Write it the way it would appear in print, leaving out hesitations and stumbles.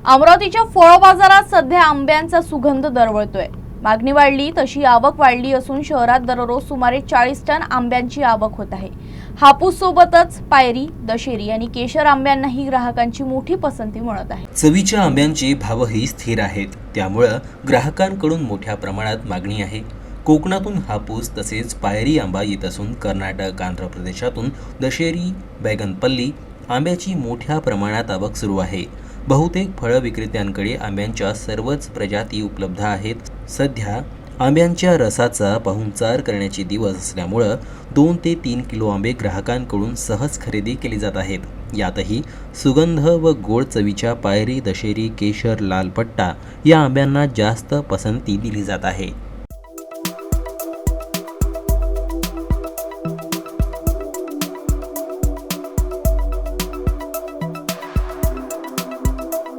अमरावतीच्या फळ बाजारात सध्या आंब्यांचा सुगंध दरवळतोय। मागणी वाढली तशी आवक वाढली असून शहरात दररोज सुमारे 40 टन आंब्यांची आवक होत आहे। हापूस सोबतच पायरी, दशेरी आणि केशर आंब्यांनाही ग्राहकांची मोठी पसंती मिळत आहे। चवीच्या आंब्यांचे भावही स्थिर आहेत, त्यामुळे ग्राहकांकडून मोठ्या प्रमाणात मागणी आहे। कोकणातून हापूस तसेच पायरी आंबा येत असून कर्नाटक, आंध्र प्रदेशातून दशेरी, बैगनपल्ली आंब्याची मोठ्या प्रमाणात आवक सुरू आहे। बहुतेक फळ विक्रेत्यांकडे आंब्यांच्या सर्वच प्रजाती उपलब्ध आहेत। सध्या आंब्यांच्या रसाचा पाहुणचार करण्याचे दिवस असल्यामुळे 2 ते 3 किलो आंबे ग्राहकांकडून सहज खरेदी केली जात आहेत। यातही सुगंध व गोड चवीच्या पायरी, दशेरी, केशर, लाल पट्टा या आंब्यांना जास्त पसंती दिली जात आहे।